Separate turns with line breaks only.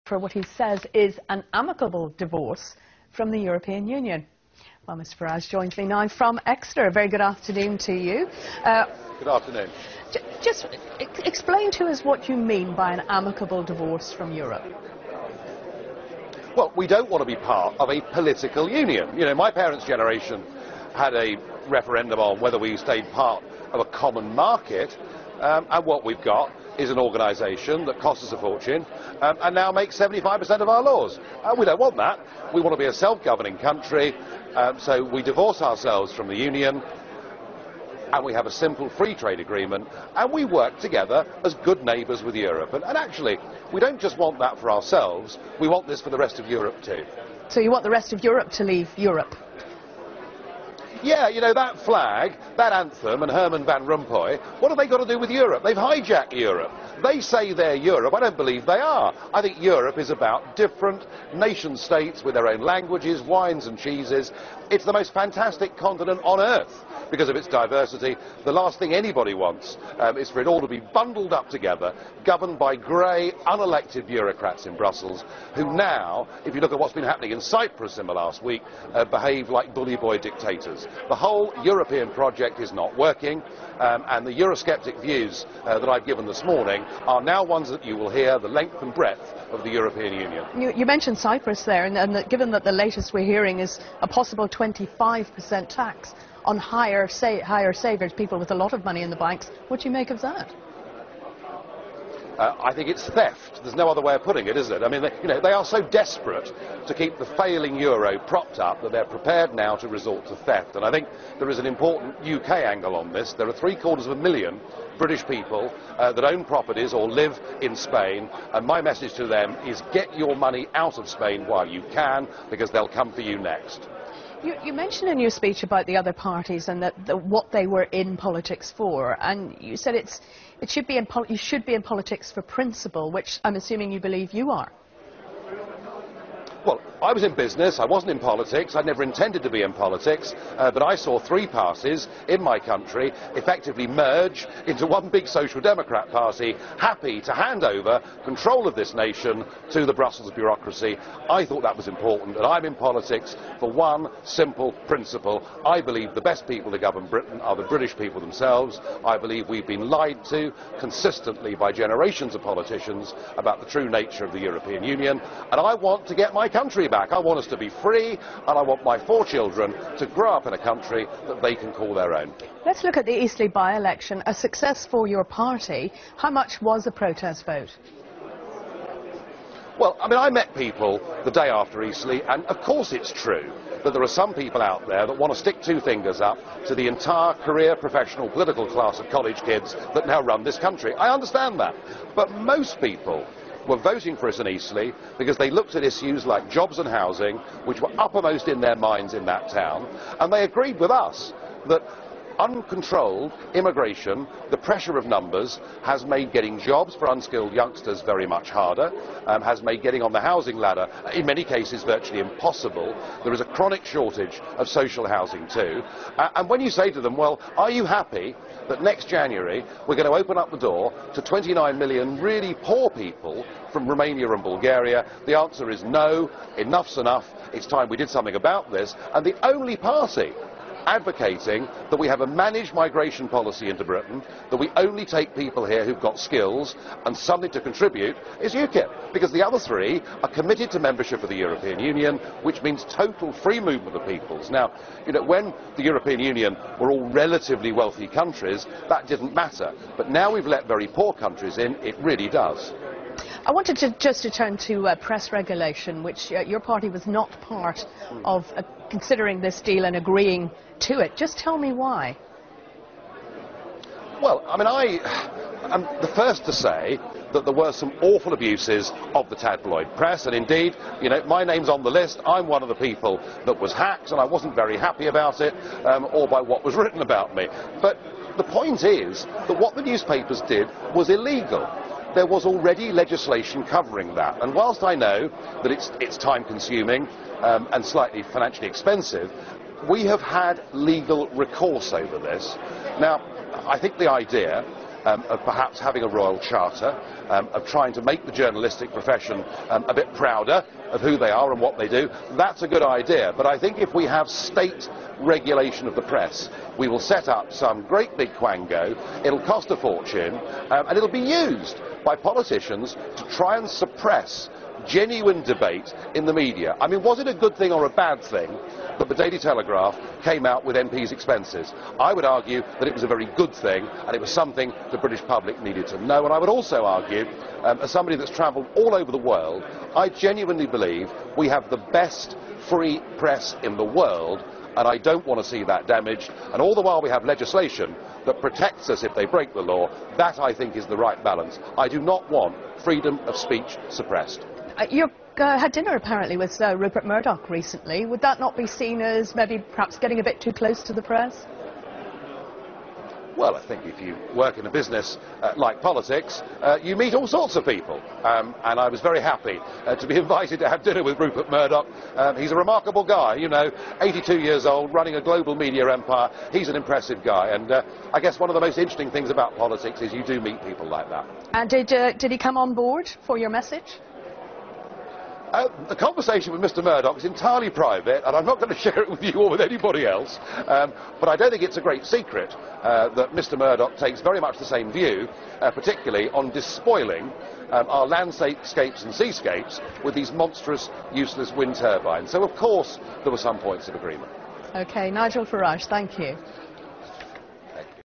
for what he says is an amicable divorce from the European Union. Well, Mr Farage joins me now from Exeter. A very good afternoon to you.
Good afternoon.
Just explain to us what you mean by an amicable divorce from Europe.
Well, we don't want to be part of a political union. You know, my parents' generation had a referendum on whether we stayed part of a common market, and what we've got is an organisation that costs us a fortune and now makes 75% of our laws. We don't want that. We want to be a self-governing country, so we divorce ourselves from the Union and we have a simple free trade agreement and we work together as good neighbours with Europe. And actually, we don't just want that for ourselves, we want this for the rest of Europe too.
So you want the rest of Europe to leave Europe?
Yeah, you know, that flag, that anthem and Herman Van Rompuy, what have they got to do with Europe? They've hijacked Europe. They say they're Europe. I don't believe they are. I think Europe is about different nation-states with their own languages, wines and cheeses. It's the most fantastic continent on earth because of its diversity. The last thing anybody wants is for it all to be bundled up together, governed by grey, unelected bureaucrats in Brussels, who now, if you look at what's been happening in Cyprus in the last week, behave like bully boy dictators. The whole European project is not working, and the Eurosceptic views that I've given this morning are now ones that you will hear the length and breadth of the European Union.
You mentioned Cyprus there, and given that the latest we're hearing is a possible 25% tax on higher savers, people with a lot of money in the banks, what do you make of that?
I think it's theft. There's no other way of putting it, is it? I mean, they are so desperate to keep the failing euro propped up that they're prepared now to resort to theft. And I think there is an important UK angle on this. There are 750,000 British people that own properties or live in Spain, and my message to them is get your money out of Spain while you can, because they'll come for you next.
You mentioned in your speech about the other parties and what they were in politics for, and you said you should be in politics for principle, which I'm assuming you believe you are.
Well, I was in business, I wasn't in politics, I never intended to be in politics, but I saw three parties in my country effectively merge into one big Social Democrat party, happy to hand over control of this nation to the Brussels bureaucracy. I thought that was important, and I'm in politics for one simple principle. I believe the best people to govern Britain are the British people themselves. I believe we've been lied to consistently by generations of politicians about the true nature of the European Union, and I want to get my country back. I want us to be free, and I want my 4 children to grow up in a country that they can call their own.
Let's look at the Eastleigh by-election. A success for your party. How much was the protest vote?
Well, I mean, I met people the day after Eastleigh, and of course it's true that there are some people out there that want to stick 2 fingers up to the entire career, professional, political class of college kids that now run this country. I understand that. But most people were voting for us in Eastleigh because they looked at issues like jobs and housing, which were uppermost in their minds in that town, and they agreed with us that uncontrolled immigration, the pressure of numbers, has made getting jobs for unskilled youngsters very much harder, has made getting on the housing ladder, in many cases, virtually impossible. There is a chronic shortage of social housing too. And when you say to them, well, are you happy that next January we're going to open up the door to 29 million really poor people from Romania and Bulgaria, the answer is no, enough's enough, it's time we did something about this. And the only party advocating that we have a managed migration policy into Britain, that we only take people here who've got skills and something to contribute, is UKIP, because the other 3 are committed to membership of the European Union, which means total free movement of peoples. Now, you know, when the European Union were all relatively wealthy countries, that didn't matter, but now we've let very poor countries in, it really does.
I wanted to just turn to press regulation, which your party was not part of considering this deal and agreeing to it. Just tell me why.
Well, I mean, I'm the first to say that there were some awful abuses of the tabloid press, and indeed, you know, my name's on the list. I'm one of the people that was hacked, and I wasn't very happy about it, or by what was written about me. But the point is that what the newspapers did was illegal. There was already legislation covering that, and whilst I know that it's time-consuming and slightly financially expensive, we have had legal recourse over this. Now, I think the idea of perhaps having a royal charter, of trying to make the journalistic profession a bit prouder of who they are and what they do. That's a good idea, but I think if we have state regulation of the press, we will set up some great big quango, it'll cost a fortune, and it'll be used by politicians to try and suppress genuine debate in the media. I mean, was it a good thing or a bad thing that the Daily Telegraph came out with MPs' expenses? I would argue that it was a very good thing, and it was something the British public needed to know. And I would also argue, as somebody that's travelled all over the world, I genuinely believe we have the best free press in the world, and I don't want to see that damaged. And all the while we have legislation that protects us if they break the law. That, I think, is the right balance. I do not want freedom of speech suppressed.
You had dinner apparently with Rupert Murdoch recently. Would that not be seen as maybe perhaps getting a bit too close to the press?
Well, I think if you work in a business like politics, you meet all sorts of people. And I was very happy to be invited to have dinner with Rupert Murdoch. He's a remarkable guy, you know, 82 years old, running a global media empire. He's an impressive guy. And I guess one of the most interesting things about politics is you do meet people like that.
And did he come on board for your message?
The conversation with Mr. Murdoch is entirely private, and I'm not going to share it with you or with anybody else, but I don't think it's a great secret that Mr. Murdoch takes very much the same view, particularly on despoiling our landscapes and seascapes with these monstrous, useless wind turbines. So, of course, there were some points of agreement.
OK, Nigel Farage, thank you.